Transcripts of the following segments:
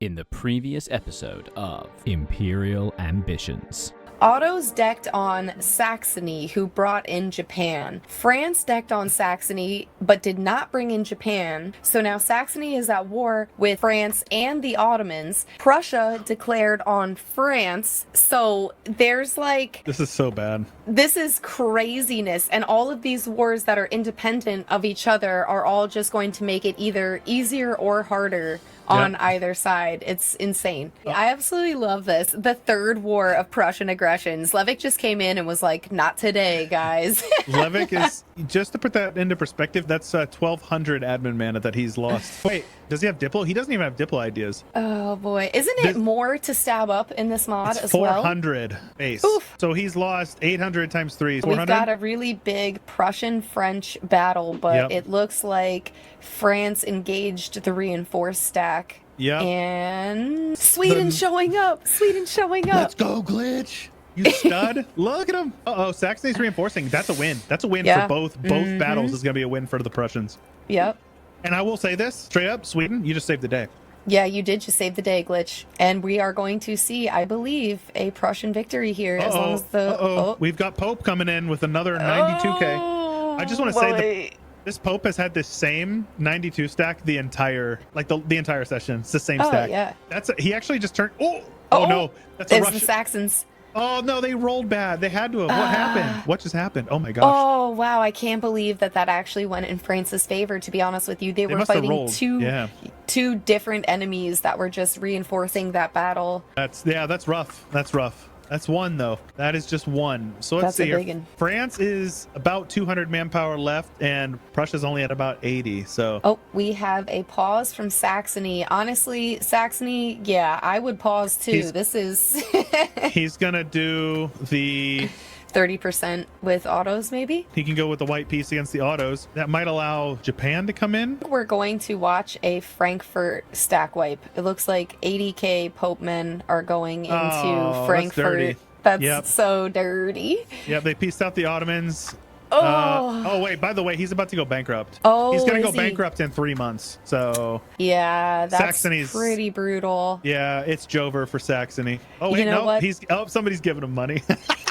In the previous episode of Imperial Ambitions. Otto's decked on Saxony, who brought in Japan. France decked on Saxony, but did not bring in Japan. So now Saxony is at war with France and the Ottomans. Prussia declared on France. So there's like... This is so bad. This is craziness. And all of these wars that are independent of each other are all just going to make it either easier or harder on either side. It's insane. I absolutely love this. The third war of Prussian aggression. Slevik just came in and was like, not today, guys. Slevik is, just to put that into perspective, that's 1,200 admin mana that he's lost. Wait, does he have Diplo? He doesn't even have Diplo ideas. Oh boy. Isn't it more to stab up in this mod as 400 base. Oof. So he's lost 800 times 3. 400? We've got a really big Prussian-French battle, but it looks like France engaged the reinforced stack. Yeah. And Sweden showing up. Sweden showing up. Let's go, Glitch. You stud. Look at him. Uh-oh, Saxony's reinforcing. That's a win. That's a win for both battles. Is going to be a win for the Prussians. Yep. And I will say this, straight up, Sweden, you just saved the day. Yeah, you did just save the day, Glitch. And we are going to see, I believe, a Prussian victory here as long as the... We've got Pope coming in with another 92k. I just want to say that this Pope has had this same 92 stack the entire session. It's the same stack. Yeah. He actually just turned... Oh no. That's a it's Russian. the Saxons. Oh no, they rolled bad. They had to have. What happened? What just happened? Oh my gosh. Oh wow, I can't believe that actually went in France's favor, to be honest with you. They were fighting two different enemies that were just reinforcing that battle. That's rough. That's rough. That's one though. That is just one. So let's see here. France is about 200 manpower left and Prussia's only at about 80. So we have a pause from Saxony. Honestly, Saxony, yeah, I would pause too. This is he's gonna do the 30% with autos, maybe? He can go with the white piece against the autos. That might allow Japan to come in. We're going to watch a Frankfurt stack wipe. It looks like 80k Pope men are going into Frankfurt. That's so dirty. Yeah, they pieced out the Ottomans. Wait, by the way, he's about to go bankrupt. He's gonna go bankrupt in 3 months. So yeah, that's Saxony's pretty brutal. Yeah, it's Jover for Saxony. Oh wait, you know what? Somebody's giving him money.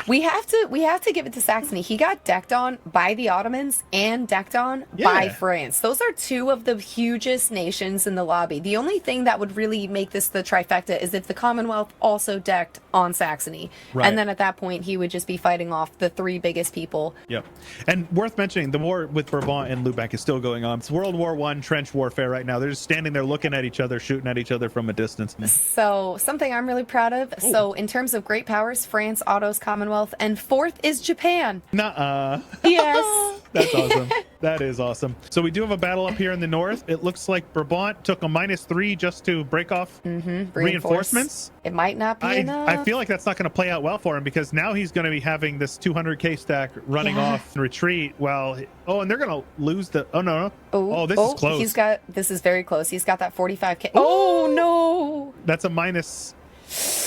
we have to give it to Saxony. He got decked on by the Ottomans and decked on by France. Those are two of the hugest nations in the lobby. The only thing that would really make this the trifecta is if the Commonwealth also decked on Saxony. Right. And then at that point he would just be fighting off the three biggest people. Yep. And worth mentioning, the war with Brabant and Lubeck is still going on. It's World War I trench warfare right now. They're just standing there looking at each other, shooting at each other from a distance. So something I'm really proud of. Ooh. So in terms of great powers, France, Otto's Commonwealth, and fourth is Japan. Nuh-uh. Yes. That's awesome. That is awesome. So we do have a battle up here in the north. It looks like Brabant took a -3 just to break off reinforcements. It might not be enough. I feel like that's not going to play out well for him because now he's going to be having this 200k stack running off and retreat. Well, and they're going to lose the... Oh, no. This is close. This is very close. He's got that 45k. Ooh. Oh, no. That's a minus...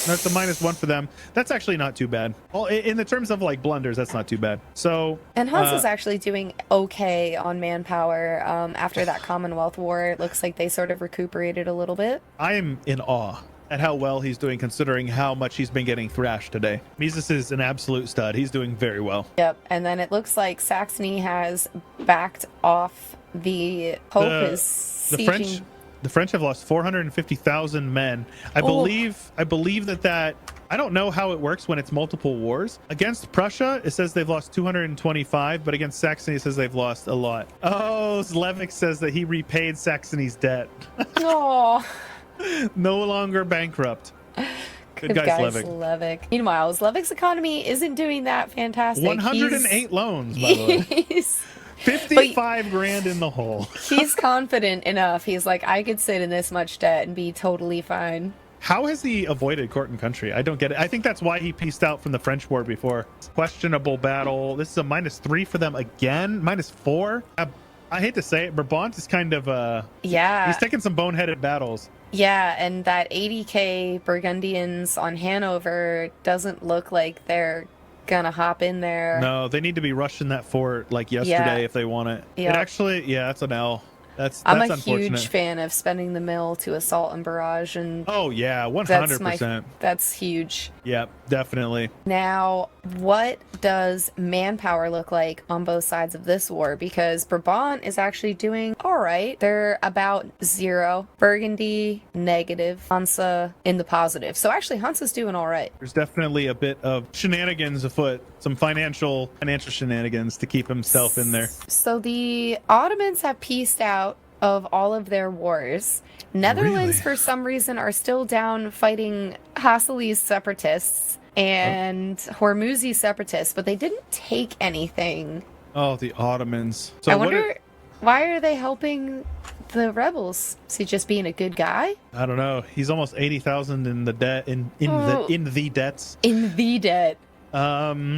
That's a -1 for them. That's actually not too bad. Well, in the terms of like blunders, that's not too bad. So and Hans is actually doing okay on manpower after that Commonwealth War. It looks like they sort of recuperated a little bit. I am in awe at how well he's doing considering how much he's been getting thrashed today. Mises is an absolute stud. He's doing very well. Yep. And then it looks like Saxony has backed off. The Pope is sieging. The French have lost 450,000 men. I believe that I don't know how it works when it's multiple wars. Against Prussia, it says they've lost 225, but against Saxony, it says they've lost a lot. Oh, Slevik says that he repaid Saxony's debt. Oh. No longer bankrupt. Good guy, Slevik. Meanwhile, Slevik's economy isn't doing that fantastic. 108 loans, by the way. 55 grand in the hole. He's confident enough. He's like, I could sit in this much debt and be totally fine. How has he avoided court and country? I don't get it. I think that's why he pieced out from the French war before. Questionable battle. This is a -3 for them again. -4. I hate to say it, Brabant is kind of he's taking some boneheaded battles. Yeah, and that 80k Burgundians on Hanover doesn't look like they're gonna hop in there. No, they need to be rushing that fort like yesterday if they want it. It actually, that's an L. I'm a unfortunate. huge fan of spending the mill to assault and barrage, and Oh yeah, 100%. that's huge. Yep, definitely. Now, what does manpower look like on both sides of this war? Because Brabant is actually doing all right. They're about 0. Burgundy, negative. Hansa in the positive. So actually, Hansa's doing all right. There's definitely a bit of shenanigans afoot, some financial shenanigans to keep himself in there. So the Ottomans have pieced out of all of their wars. Netherlands, for some reason, are still down fighting Hasseli's separatists and Hormuzi separatists, but they didn't take anything. Oh, the Ottomans. So I wonder, why are they helping the rebels? Is he just being a good guy? I don't know. He's almost 80,000 in the debt in the debts. In the debt.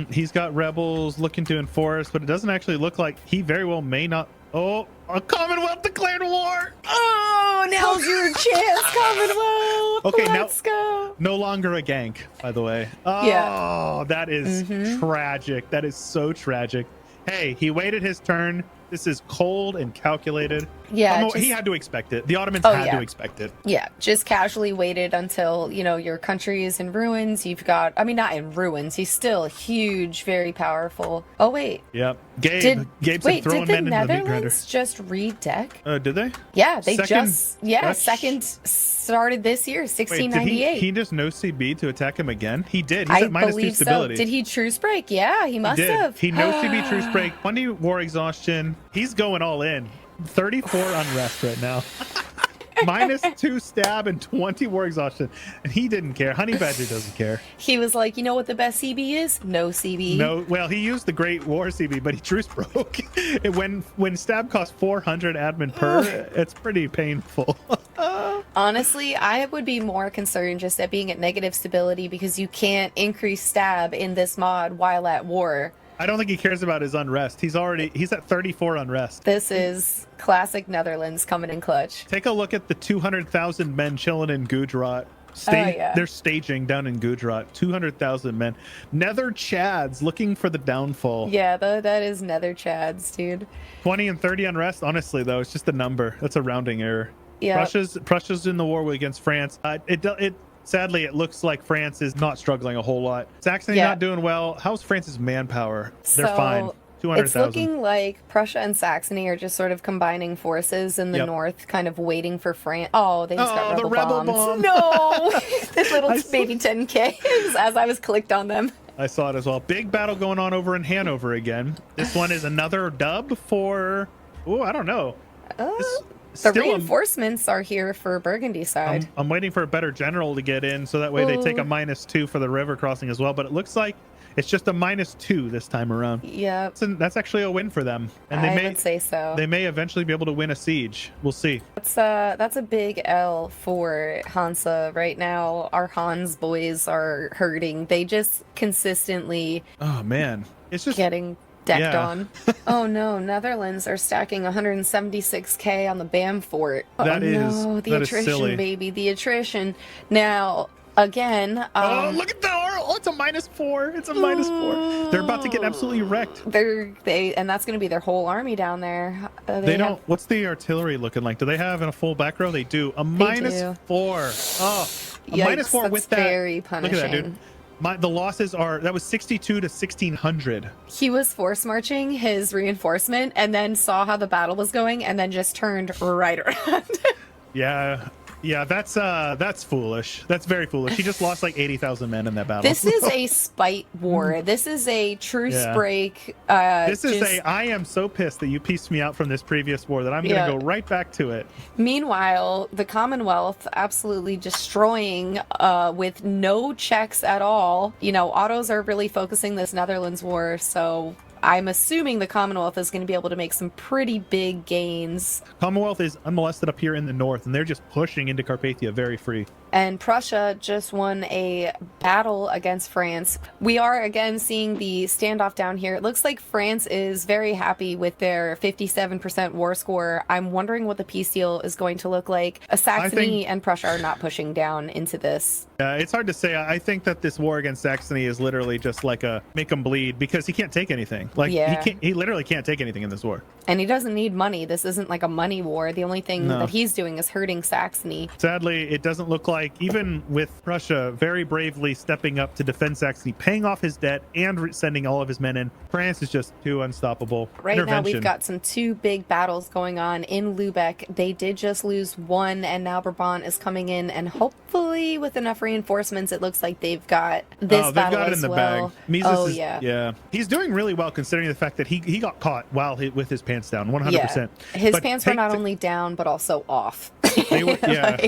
He's got rebels looking to enforce, but it doesn't actually look like he very well may not. Oh, a Commonwealth declared war. Oh, now's your chance, Commonwealth. Okay, Let's go. No longer a gank, by the way. Oh, yeah. That is tragic. That is so tragic. Hey, he waited his turn. This is cold and calculated. Yeah, he had to expect it. The Ottomans had to expect it. Yeah, just casually waited until, your country is in ruins. You've got, I mean, not in ruins. He's still huge, very powerful. Oh, wait. Yep. Gabe said throw a man into the meat grinder. Did the Netherlands just redeck? Did they? Yeah, they second started this year, 1698. Wait, did he just no CB to attack him again? He did. He's at -2 stability. So. Did he truce break? Yeah, he must have. He no CB truce break, 20 war exhaustion. He's going all in. 34 unrest right now. -2 stab and 20 war exhaustion. And he didn't care. Honey Badger doesn't care. He was like, you know what the best CB is? No CB. No, well, he used the Great War CB, but he truce broke. when stab costs 400 admin per, it's pretty painful. Honestly, I would be more concerned just at being at negative stability because you can't increase stab in this mod while at war. I don't think he cares about his unrest. He's at 34 unrest. This is classic Netherlands coming in clutch. Take a look at the 200,000 men chilling in Gujarat. They're staging down in Gujarat. 200,000 men. Nether Chads looking for the downfall. Yeah, that is Nether Chads, dude. 20 and 30 unrest. Honestly, though, it's just a number. That's a rounding error. Yeah. Prussia's in the war against France. Sadly, it looks like France is not struggling a whole lot. Saxony not doing well. How's France's manpower? They're fine. 200,000. It's looking like Prussia and Saxony are just sort of combining forces in the north, kind of waiting for France. Oh, they just got rebel bombs. No! The little baby 10Ks as I was clicked on them. I saw it as well. Big battle going on over in Hanover again. This one is another dub for... Oh, I don't know. The reinforcements are here for Burgundy side. I'm waiting for a better general to get in, so that way they take a -2 for the river crossing as well. But it looks like it's just a -2 this time around. Yeah, that's actually a win for them, and I would say so. They may eventually be able to win a siege. We'll see. That's a big L for Hansa right now. Our Hans boys are hurting. They just consistently. Oh man, it's just getting decked on. Oh no, Netherlands are stacking 176k on the BAM fort. The attrition, baby, the attrition. Now, again, look at it's a -4. It's a -4. They're about to get absolutely wrecked. And that's going to be their whole army down there. They don't. What's the artillery looking like? Do they have in a full back row? They do. A -4. Oh, a -4 with that. Very punishing. Look at that, dude. The losses are, that was 62 to 1600. He was force marching his reinforcement and then saw how the battle was going and then just turned right around. Yeah, that's foolish. That's very foolish. He just lost like 80,000 men in that battle. This is a spite war. This is a truce break. I am so pissed that you pieced me out from this previous war that I'm going to go right back to it. Meanwhile, the Commonwealth absolutely destroying with no checks at all. Autos are really focusing this Netherlands war, so I'm assuming the Commonwealth is going to be able to make some pretty big gains. Commonwealth is unmolested up here in the north, and they're just pushing into Carpathia very free. And Prussia just won a battle against France. We are again seeing the standoff down here. It looks like France is very happy with their 57% war score. I'm wondering what the peace deal is going to look like. Saxony and Prussia are not pushing down into this. It's hard to say. I think that this war against Saxony is literally just like a make them bleed because he can't take anything. Like Yeah. he literally can't take anything in this war. And he doesn't need money. This isn't like a money war. The only thing that he's doing is hurting Saxony. Sadly, it doesn't look like, even with Prussia very bravely stepping up to defend Saxony, paying off his debt and sending all of his men in, France is just too unstoppable. Right now, we've got some two big battles going on in Lubeck. They did just lose one, and now Brabant is coming in, and hopefully with enough reinforcements, it looks like they've got this battle got it as in the well. bag. Mises Yeah. He's doing really well considering the fact that he got caught while with his pants down, 100%. Yeah. His pants were not only down, but also off. They were, yeah.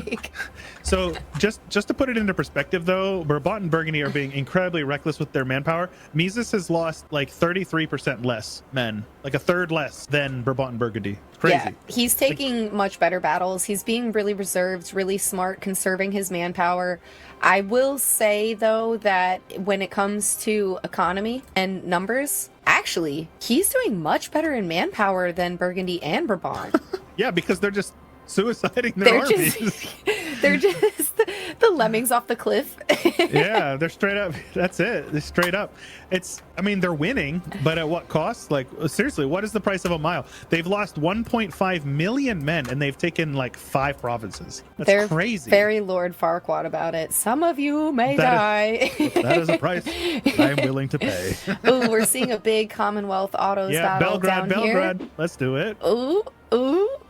So just to put it into perspective, though, Brabant and Burgundy are being incredibly reckless with their manpower. Mises has lost like 33% less men, like a third less than Brabant and Burgundy. Crazy. Yeah, he's taking much better battles. He's being really reserved, really smart, conserving his manpower. I will say, though, that when it comes to economy and numbers, actually, he's doing much better in manpower than Burgundy and Brabant. Yeah, because they're just suiciding their armies. They're just the lemmings off the cliff. Yeah, they're straight up. That's it. They're straight up. I mean, they're winning, but at what cost? Like, seriously, what is the price of a mile? They've lost 1.5 million men, and they've taken like 5 provinces. That's crazy. Very Lord Farquaad about it. Some of you may die. That is a price I am willing to pay. Ooh, we're seeing a big Commonwealth autos battle down Belgrade. here. Let's do it. Ooh.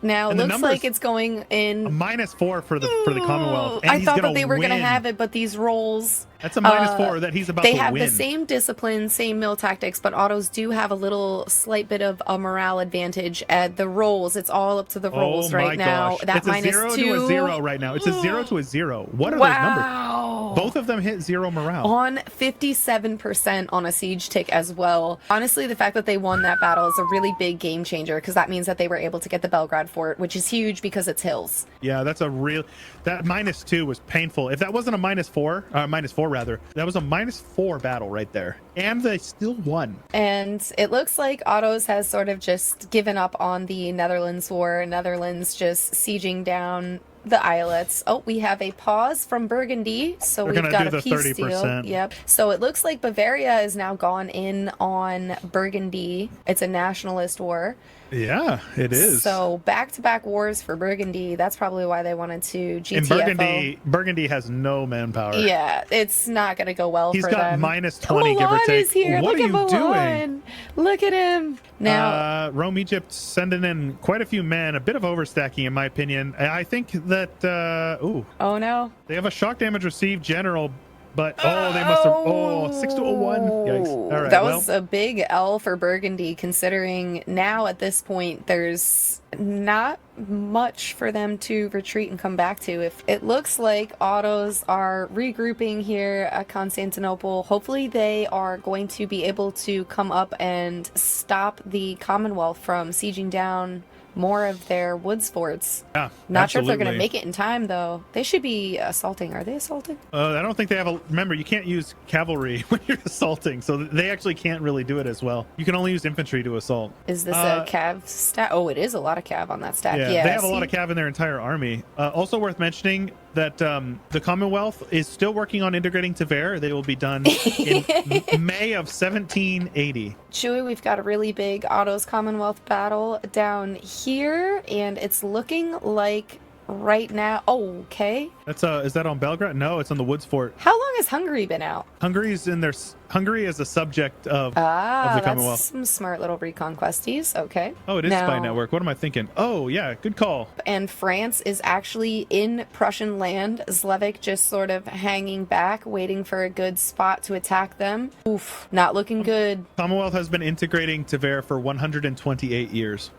Now, And looks like it's going in... A -4 for the Commonwealth. And I thought that they were going to have it, but these rolls... That's a -4 that he's about to win. They have the same discipline, same mill tactics, but autos do have a little slight bit of a morale advantage at the rolls. It's all up to the rolls right now. That it's a 0 to a 0 right now. It's a 0 to a 0. What are those numbers? Both of them hit 0 morale. On 57% on a siege tick as well. Honestly, the fact that they won that battle is a really big game changer, because that means that they were able to get the Belgrade fort, which is huge because it's hills. Yeah, that's a real... That -2 was painful. If that wasn't a -4 rather, that was a -4 battle right there. And they still won. And it looks like Autos has sort of just given up on the Netherlands war. Netherlands just sieging down the islets. Oh, we have a pause from Burgundy, so we've got a peace deal. Yep. So it looks like Bavaria is now gone in on Burgundy. It's a nationalist war. Yeah, it is. So back-to-back wars for Burgundy. That's probably why they wanted to GTFO. And Burgundy has no manpower. Yeah, it's not going to go well for them. He's got -20, give or take. Is here. What Look are you Milan. doing? Look at him. Now, Rome, Egypt sending in quite a few men, a bit of overstacking in my opinion. I think that, oh no. They have a shock damage received general, but, they must have, 6 to 1. Yikes. All right, that was a big L for Burgundy, considering now at this point there's not much for them to retreat and come back to. If it looks like autos are regrouping here at Constantinople, hopefully they are going to be able to come up and stop the Commonwealth from sieging down more of their woods forts. Yeah, not sure if they're going to make it in time, though. They should be assaulting. Are they assaulting? I don't think they have remember, you can't use cavalry when you're assaulting, so they actually can't really do it as well. You can only use infantry to assault. Is this a cav stat? Oh, it is a lot of cav on that stack. Yeah, they have a lot of cav in their entire army. Also worth mentioning that the Commonwealth is still working on integrating Tver. They will be done in May of 1780. Chewy, we've got a really big Autos Commonwealth battle down here, and it's looking like right now. Oh, okay. That's is that on Belgrade? No, it's on the Woods Fort. How long has Hungary been out? Hungary is a subject of the Commonwealth. That's some smart little reconquesties. Okay. Oh, it is spy network. What am I thinking? Oh, yeah, good call. And France is actually in Prussian land. Slevik just sort of hanging back, waiting for a good spot to attack them. Oof, not looking good. Commonwealth has been integrating Tver for 128 years.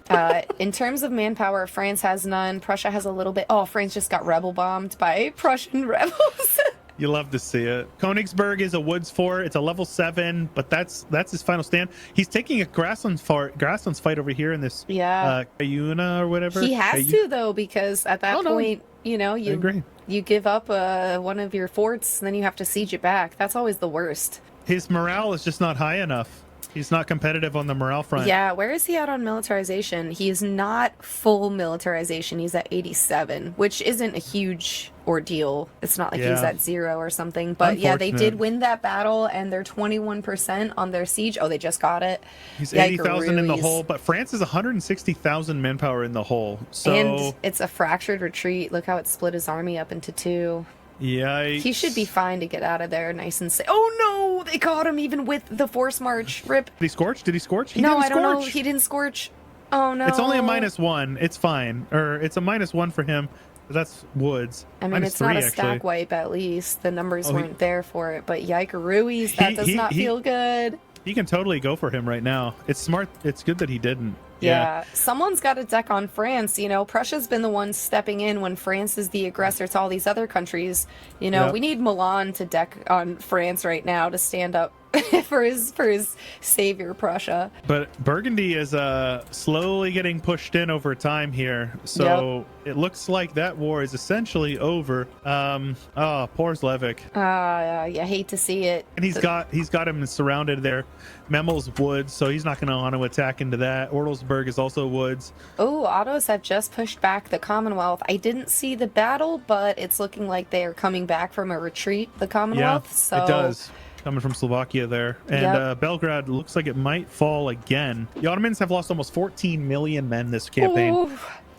In terms of manpower, France has none. Prussia has a little bit. Oh, France just got rebel bombed by Prussian rebels. You love to see it. Königsberg is a woods fort. It's a level 7, but that's his final stand. He's taking a grasslands fight over here in this Cayuna or whatever. He has to, though, because at that point, you give up one of your forts, and then you have to siege it back. That's always the worst. His morale is just not high enough. He's not competitive on the morale front. Yeah, where is he at on militarization? He's not full militarization. He's at 87, which isn't a huge ordeal. It's not like he's at 0 or something. But yeah, they did win that battle, and they're 21% on their siege. Oh, they just got it. He's 80,000 in the hole, but France is 160,000 manpower in the hole. So and it's a fractured retreat. Look how it split his army up into 2. Yikes. He should be fine to get out of there nice and safe. Oh no, they caught him even with the force march. Rip. Did he scorch? Did he scorch? He no, didn't I don't know. scorch. He didn't scorch. Oh no. It's only a -1. It's fine. Or it's a -1 for him. That's woods. I mean, it's not a stack wipe at least. The numbers weren't there for it. But yikeruies, that does not feel good. He can totally go for him right now. It's smart. It's good that he didn't. Yeah, someone's got a deck on France. You know, Prussia's been the one stepping in when France is the aggressor to all these other countries. You know, we need Milan to deck on France right now to stand up for his savior Prussia. But Burgundy is slowly getting pushed in over time here. So it looks like that war is essentially over. Oh, poor Slevik. Yeah, hate to see it. And he's got him surrounded there. Memel's woods, so he's not going to want to attack into that. Ortelsburg is also woods. Oh, Ottos have just pushed back the Commonwealth. I didn't see the battle, but it's looking like they are coming back from a retreat, the Commonwealth. Yeah, so it does. Coming from Slovakia there. And Belgrade looks like it might fall again. The Ottomans have lost almost 14 million men this campaign,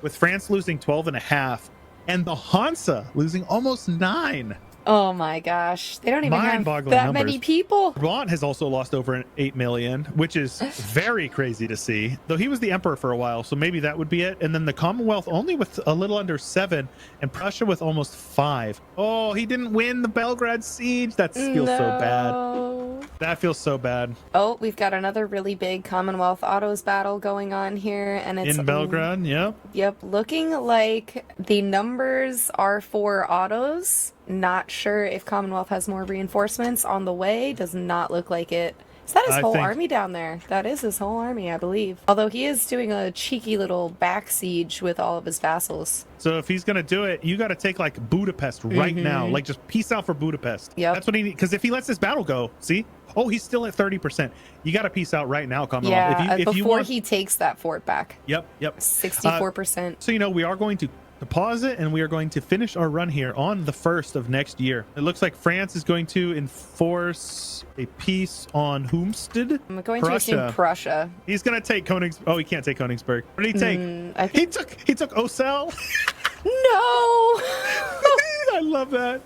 with France losing 12.5 and the Hansa losing almost 9. Oh my gosh. They don't even have that many people. Brabant has also lost over 8 million, which is very crazy to see. Though he was the emperor for a while, so maybe that would be it. And then the Commonwealth only with a little under 7, and Prussia with almost 5. Oh, he didn't win the Belgrade siege. That feels so bad. That feels so bad. Oh, we've got another really big Commonwealth Ottos battle going on here, and it's in Belgrade. Yep, looking like the numbers are for Ottos. Not sure if Commonwealth has more reinforcements on the way. Does not look like it. Is that his whole army down there? That is his whole army, I believe. Although he is doing a cheeky little back siege with all of his vassals. So if he's going to do it, you got to take like Budapest right now. Like just peace out for Budapest. Yep. That's what he needs. Because if he lets this battle go, see? Oh, he's still at 30%. You got to peace out right now, Commonwealth. Yeah, before he takes that fort back. Yep. 64%. So, we are going to pause it, and we are going to finish our run here on the 1st of next year. It looks like France is going to enforce a peace on Homestead. I'm going to assume Prussia. He's going to take Königsberg. Oh, he can't take Königsberg. What did he take? He took Ocel. No. I love that.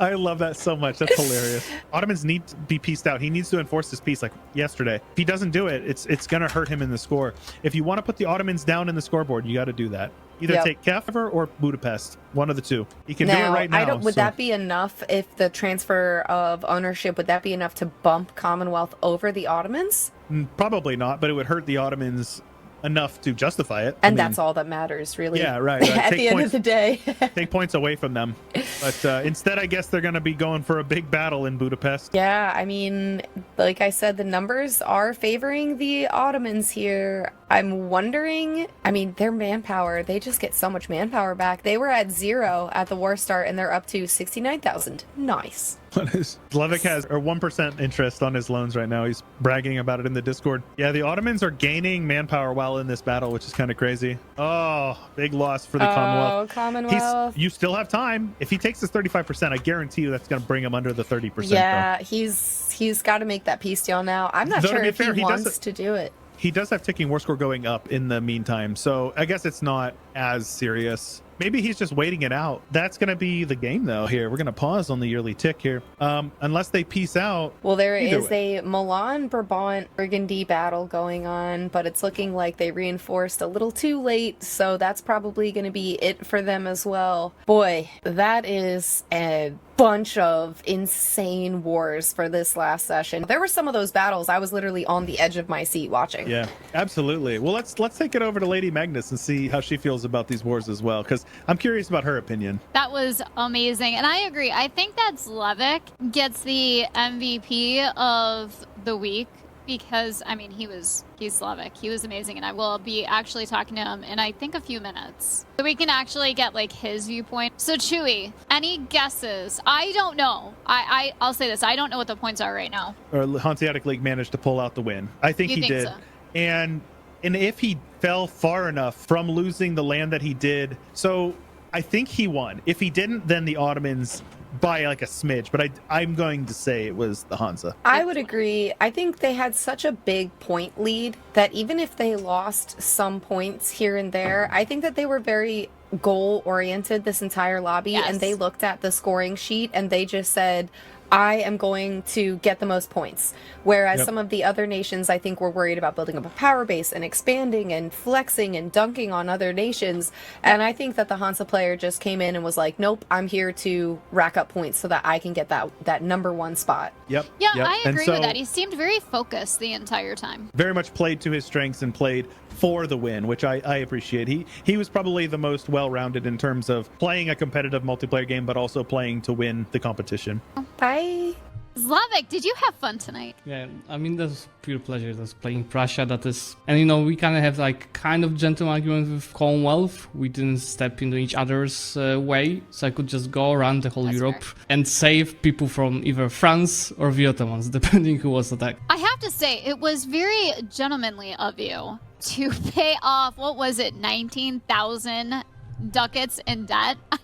I love that so much. That's hilarious. Ottomans need to be pieced out. He needs to enforce this peace like yesterday. If he doesn't do it, it's going to hurt him in the score. If you want to put the Ottomans down in the scoreboard, you got to do that. Either take Kefir or Budapest. One of the two. You can do it right now. Would that be enough if the transfer of ownership, would that be enough to bump Commonwealth over the Ottomans? Probably not, but it would hurt the Ottomans enough to justify it. And that's all that matters, really. Yeah, right. At the end of the day. Take points away from them. But instead, I guess they're going to be going for a big battle in Budapest. Yeah, I mean, like I said, the numbers are favoring the Ottomans here. I'm wondering, I mean, their manpower, they just get so much manpower back. They were at 0 at the war start, and they're up to 69,000. Nice. Slevik has 1% interest on his loans right now. He's bragging about it in the Discord. Yeah, the Ottomans are gaining manpower while in this battle, which is kind of crazy. Oh, big loss for the Commonwealth. Oh, Commonwealth. You still have time. If he takes this 35%, I guarantee you that's going to bring him under the 30%. Yeah, he's got to make that peace deal now. I'm not sure if he wants to do it. He does have ticking war score going up in the meantime, so I guess it's not as serious. Maybe he's just waiting it out. That's going to be the game, though, here. We're going to pause on the yearly tick here. Unless they peace out. Well, there is a Milan-Brabant-Burgundy battle going on, but it's looking like they reinforced a little too late, so that's probably going to be it for them as well. Boy, that is a bunch of insane wars for this last session. There were some of those battles I was literally on the edge of my seat watching. Yeah, absolutely. Well, let's take it over to Lady Magnus and see how she feels about these wars as well, because I'm curious about her opinion. That was amazing, and I agree. I think that Slevik gets the MVP of the week because, I mean, he's Slavic. He was amazing, and I will be actually talking to him in, I think, a few minutes. So we can actually get, like, his viewpoint. So, Chewy, any guesses? I don't know. I'll say this. I don't know what the points are right now. Or Hanseatic League managed to pull out the win. I think he did. So? And if he fell far enough from losing the land that he did, so I think he won. If he didn't, then the Ottomans by like a smidge, but I'm going to say it was the Hansa. I would agree. I think they had such a big point lead that even if they lost some points here and there, I think that they were very goal oriented this entire lobby. Yes. And they looked at the scoring sheet and they just said, I am going to get the most points. Whereas some of the other nations, I think, were worried about building up a power base and expanding and flexing and dunking on other nations. And I think that the Hansa player just came in and was like, nope, I'm here to rack up points so that I can get that number one spot. Yep. Yeah, I agree with that. He seemed very focused the entire time. Very much played to his strengths and played for the win, which I appreciate. He was probably the most well-rounded in terms of playing a competitive multiplayer game, but also playing to win the competition. Bye. Slavic, did you have fun tonight? Yeah, I mean, that's pure pleasure. That's playing Prussia. That is, and you know, we kind of have like kind of gentle argument with Commonwealth. We didn't step into each other's way, so I could just go around the whole Europe and save people from either France or the Ottomans, depending who was attacked. I have to say, it was very gentlemanly of you to pay off, what was it, 19,000 ducats in debt. I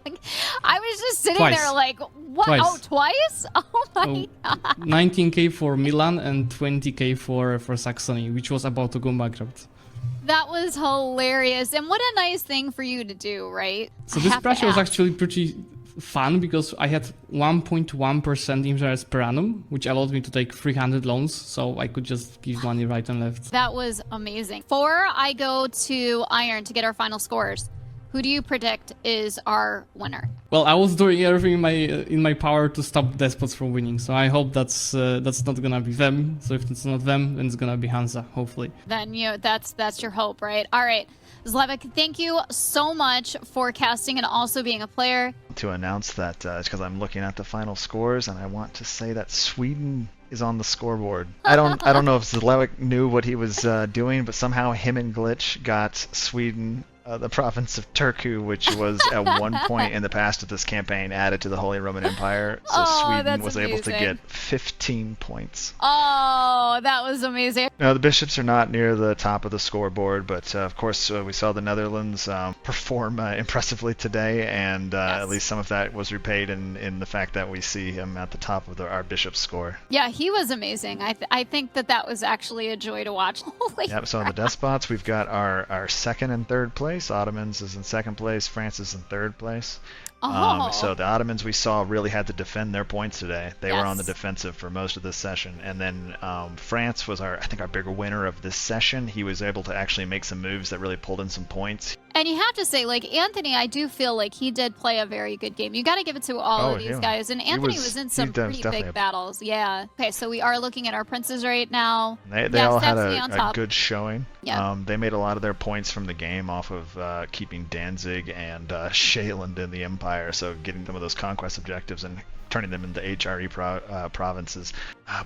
mean, I was just sitting there like, what? Twice. Oh, twice? Oh my god. 19k for Milan and 20k for Saxony, which was about to go bankrupt. That was hilarious. And what a nice thing for you to do, right? So this Prussia was actually pretty fun because I had 1.1% interest per annum, which allowed me to take 300 loans, so I could just give money right and left. That was amazing. Before I go to Iron to get our final scores, who do you predict is our winner? Well, I was doing everything in my power to stop Despots from winning, so I hope that's not gonna be them. So if it's not them, then it's gonna be Hansa, hopefully. Then that's your hope, right? All right, Slavic, thank you so much for casting and also being a player. To announce that it's because I'm looking at the final scores, and I want to say that Sweden is on the scoreboard. I don't know if Slavic knew what he was doing, but somehow him and Glitch got Sweden, the province of Turku, which was at one point in the past of this campaign added to the Holy Roman Empire. So Sweden was able to get 15 points. Oh, that was amazing. Now, the bishops are not near the top of the scoreboard, but of course we saw the Netherlands perform impressively today, and at least some of that was repaid in the fact that we see him at the top of our bishop score. Yeah, he was amazing. I think that was actually a joy to watch. Yep, so in the despots, we've got our second and third place. Ottomans is in second place. France is in third place. So the Ottomans we saw really had to defend their points today. They were on the defensive for most of this session. And then France was I think our bigger winner of this session. He was able to actually make some moves that really pulled in some points. And you have to say, like, Anthony, I do feel like he did play a very good game. You got to give it to all of these guys. And Anthony was in some pretty big battles. Yeah. Okay, so we are looking at our princes right now. They all had a good showing. Yeah. They made a lot of their points from the game off of keeping Danzig and Shaland in the Empire, so getting some of those conquest objectives and turning them into HRE provinces.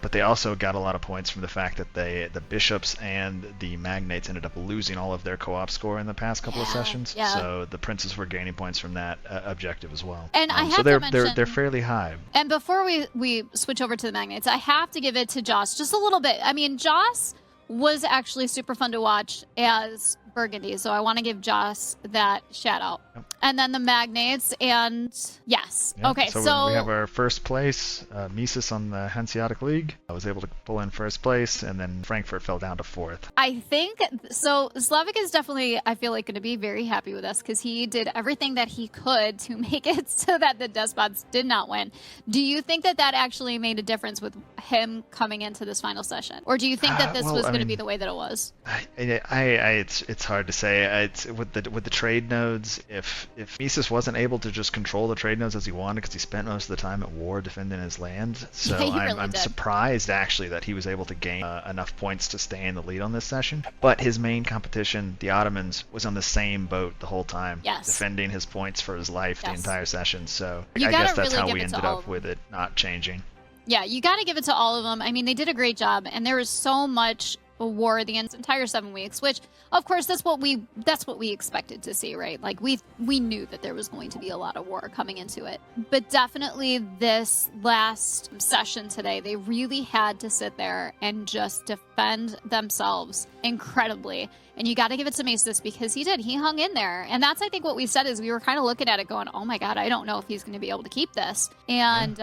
But they also got a lot of points from the fact that the bishops and the magnates ended up losing all of their co-op score in the past couple of sessions. Yeah. So the princes were gaining points from that objective as well. And I have so to mention, they're fairly high. And before we switch over to the magnates, I have to give it to Joss just a little bit. I mean, Joss was actually super fun to watch as Burgundy, so I want to give Joss that shout out. Yep. And then the magnates, and yes. Yep. Okay, so we have our first place, Mises on the Hanseatic League. I was able to pull in first place, and then Frankfurt fell down to fourth. I think, so Slavic is definitely, I feel like, going to be very happy with us, because he did everything that he could to make it so that the Despots did not win. Do you think that actually made a difference with him coming into this final session? Or do you think that this was going to be the way that it was? It's hard to say. It's with the trade nodes. If Mises wasn't able to just control the trade nodes as he wanted, because he spent most of the time at war defending his land, so I'm surprised actually that he was able to gain enough points to stay in the lead on this session. But his main competition, the Ottomans, was on the same boat the whole time, defending his points for his life the entire session. So I guess that's how we ended up with it not changing. Yeah, you got to give it to all of them. I mean, they did a great job, and there was so much war the entire 7 weeks, which of course that's what we expected to see, right? Like we knew that there was going to be a lot of war coming into it, but definitely this last session today, they really had to sit there and just defend themselves incredibly. And you got to give it to Maces because he hung in there. And that's, I think, what we said is we were kind of looking at it going, oh my God, I don't know if he's going to be able to keep this. And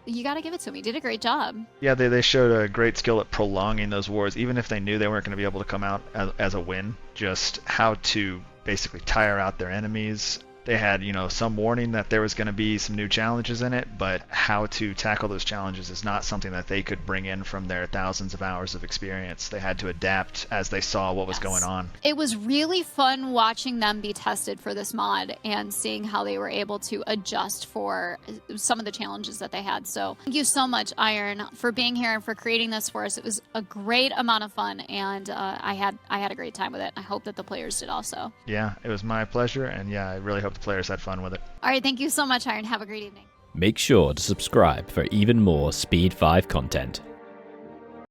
you got to give it to him. He did a great job. Yeah, they showed a great skill at prolonging those wars, even if they knew they weren't going to be able to come out as a win. Just how to basically tire out their enemies. They had, some warning that there was going to be some new challenges in it, but how to tackle those challenges is not something that they could bring in from their thousands of hours of experience. They had to adapt as they saw what was going on. It was really fun watching them be tested for this mod and seeing how they were able to adjust for some of the challenges that they had. So thank you so much, Iron, for being here and for creating this for us. It was a great amount of fun, and I had a great time with it. I hope that the players did also. Yeah, it was my pleasure, and yeah, I really hope the players had fun with it. All right, thank you so much, Iron. Have a great evening. Make sure to subscribe for even more Speed 5 content.